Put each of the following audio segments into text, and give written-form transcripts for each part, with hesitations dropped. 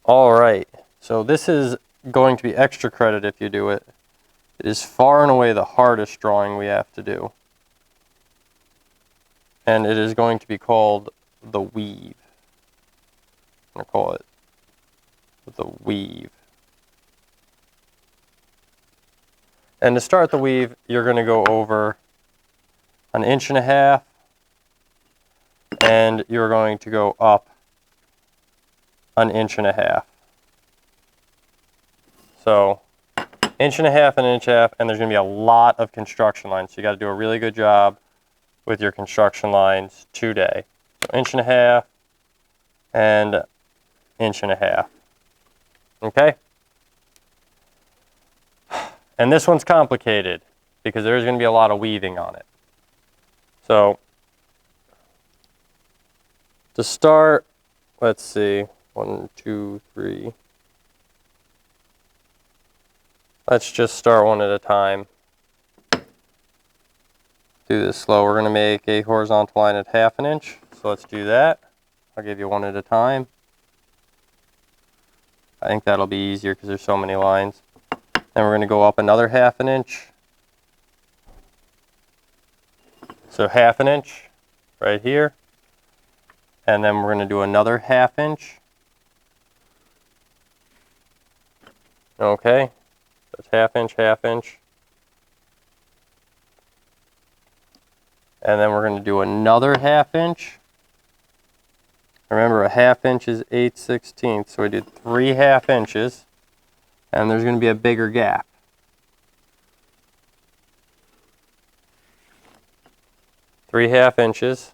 All right, so this is going to be extra credit if you do it. It is far and away the hardest drawing we have to do. And it is going to be called the weave. I'm going to call it the weave. And to start the weave, you're going to go over 1.5 inches, and you're going to go up 1.5 inches. So 1.5 inches, 1.5 inches, and there's going to be a lot of construction lines. So you got to do a really good job with your construction lines today. So 1.5 inches and 1.5 inches. Okay? And this one's complicated because there's going to be a lot of weaving on it. So to start, let's see, 1, 2, 3. Let's just start one at a time. Do this slow. We're going to make a horizontal line at 1/2 inch. So let's do that. I'll give you one at a time. I think that'll be easier because there's so many lines. Then we're going to go up another 1/2 inch. So 1/2 inch right here. And then we're going to do another 1/2 inch. Okay. That's 1/2 inch, 1/2 inch. And then we're going to do another 1/2 inch. Remember, a 1/2 inch is 8/16, so we did 3 1/2 inches, and there's going to be a bigger gap. Three 1/2 inches.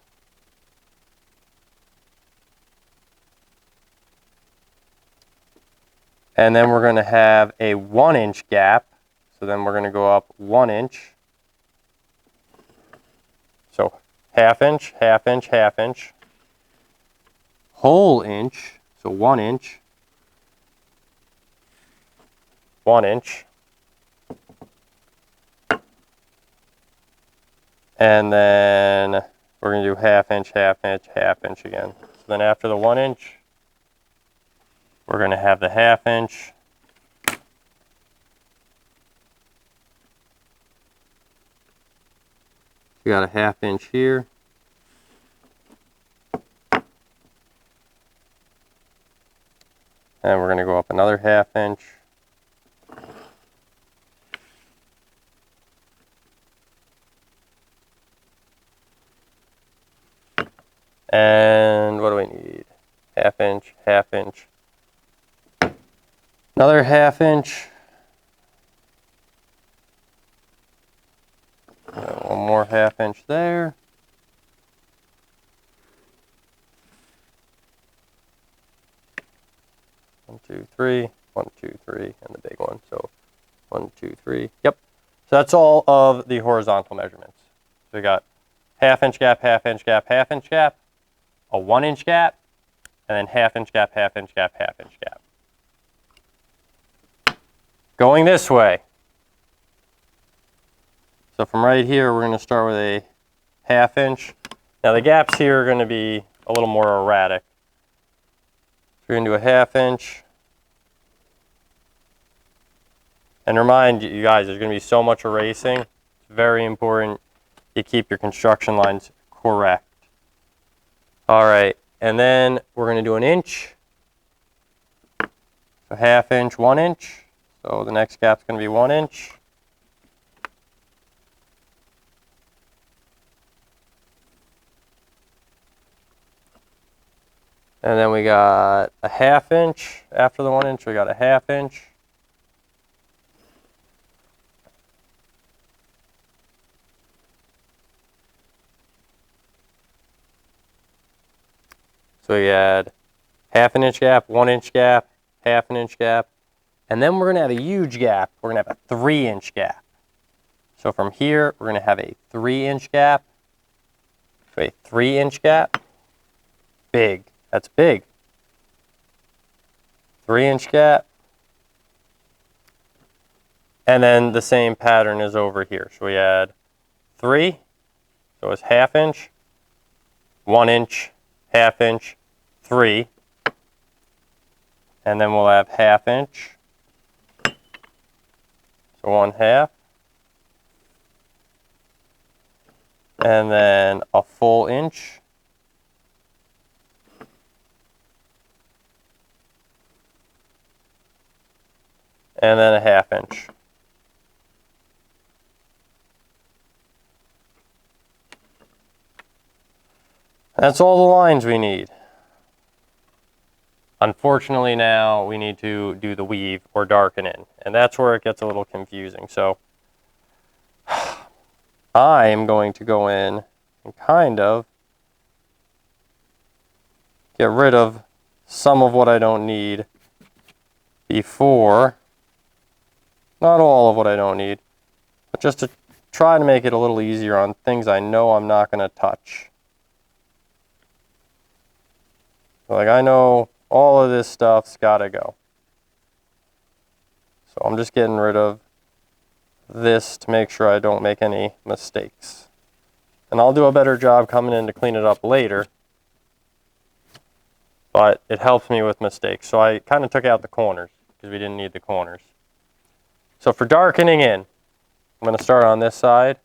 And then we're going to have a 1 inch gap, so then we're going to go up 1 inch. So 1/2 inch, 1/2 inch, 1/2 inch. Whole inch, so 1 inch, 1 inch, and then we're going to do 1/2 inch, 1/2 inch, 1/2 inch again. So then after the 1 inch, we're going to have the 1/2 inch, we got a 1/2 inch here. And we're going to go up another 1/2 inch. And what do we need? 1/2 inch, 1/2 inch. Another 1/2 inch. One more 1/2 inch there. One, two, three, 1, 2, 3, and the big one. So 1, 2, 3. Yep. So that's all of the horizontal measurements. So we got 1/2 inch gap, 1/2 inch gap, 1/2 inch gap, a 1 inch gap, and then 1/2 inch gap, 1/2 inch gap, 1/2 inch gap. Going this way. So from right here, we're going to start with a 1/2 inch. Now the gaps here are going to be a little more erratic. So we're going to do a 1/2 inch. And remind you guys, there's going to be so much erasing. It's very important you keep your construction lines correct. All right, and then we're going to do an inch. So 1/2 inch, 1 inch. So the next gap's going to be 1 inch. And then we got a 1/2 inch. After the 1 inch, we got a 1/2 inch. So we had 1/2 inch gap, 1 inch gap, 1/2 inch gap. And then we're going to have a huge gap. We're going to have a 3 inch gap. So from here, we're going to have a 3 inch gap. So a 3 inch gap. Big. That's big. 3 inch gap. And then the same pattern is over here. So we had 3. So it's 1/2 inch, 1 inch, 1/2 inch, 3. and then we'll have 1/2 inch. So 1/2. And then a full inch. And then a 1/2 inch. That's all the lines we need. Unfortunately now we need to do the weave or darken in, and that's where it gets a little confusing. So I am going to go in and kind of get rid of some of what I don't need before, not all of what I don't need, but just to try to make it a little easier on things I know I'm not going to touch. Like, I know all of this stuff's got to go. So I'm just getting rid of this to make sure I don't make any mistakes. And I'll do a better job coming in to clean it up later. But it helps me with mistakes. So I kind of took out the corners because we didn't need the corners. So for darkening in, I'm going to start on this side.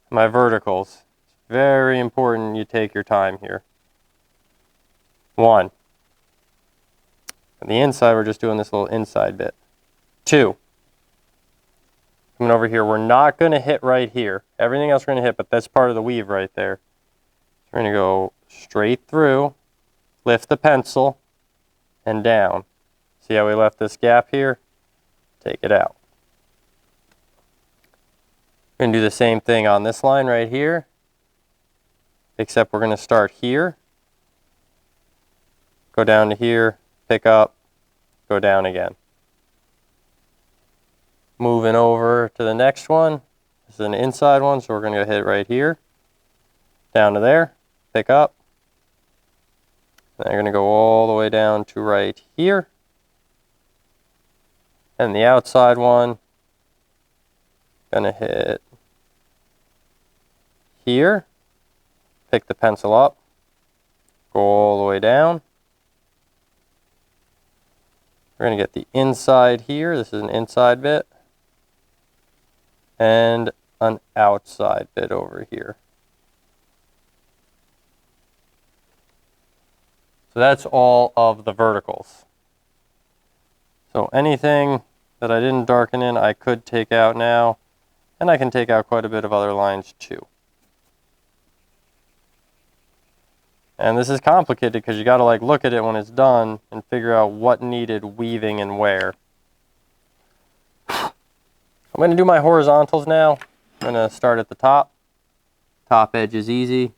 My verticals. It's very important you take your time here. 1. On the inside, we're just doing this little inside bit. 2. Coming over here, we're not going to hit right here. Everything else we're going to hit, but that's part of the weave right there. So we're going to go straight through, lift the pencil, and down. See how we left this gap here? Take it out. We're going to do the same thing on this line right here, except we're going to start here, go down to here, pick up, go down again. Moving over to the next one. This is an inside one, so we're going to go hit right here, down to there, pick up. Then you're going to go all the way down to right here. And the outside one, going to hit here, pick the pencil up, go all the way down. We're going to get the inside here. This is an inside bit. And an outside bit over here. So that's all of the verticals. So anything that I didn't darken in, I could take out now. And I can take out quite a bit of other lines too. And this is complicated because you got to like look at it when it's done and figure out what needed weaving and where. I'm going to do my horizontals now. I'm going to start at the top. Top edge is easy.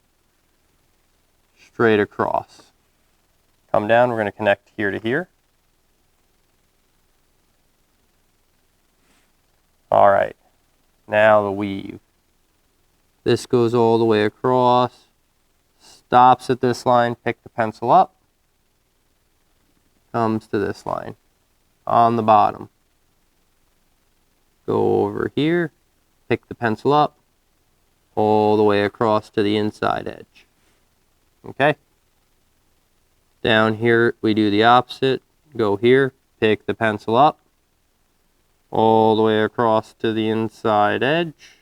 Straight across. Come down, we're going to connect here to here. All right, now the weave. This goes all the way across, stops at this line, pick the pencil up, comes to this line on the bottom. Go over here, pick the pencil up, all the way across to the inside edge. Okay? Down here, we do the opposite. Go here, pick the pencil up, all the way across to the inside edge.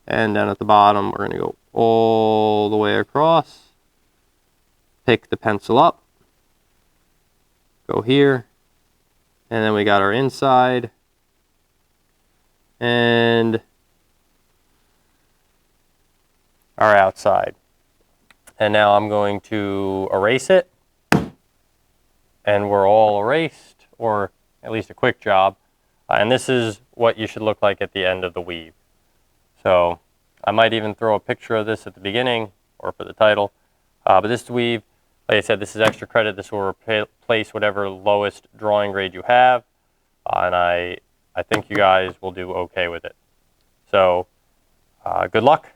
And down at the bottom, we're going to go all the way across, pick the pencil up, go here, and then we got our inside and our outside. And now I'm going to erase it, and we're all erased, or at least a quick job. And this is what you should look like at the end of the weave. So I might even throw a picture of this at the beginning or for the title. But this weave, like I said, this is extra credit. This will replace whatever lowest drawing grade you have. And I think you guys will do okay with it. So good luck.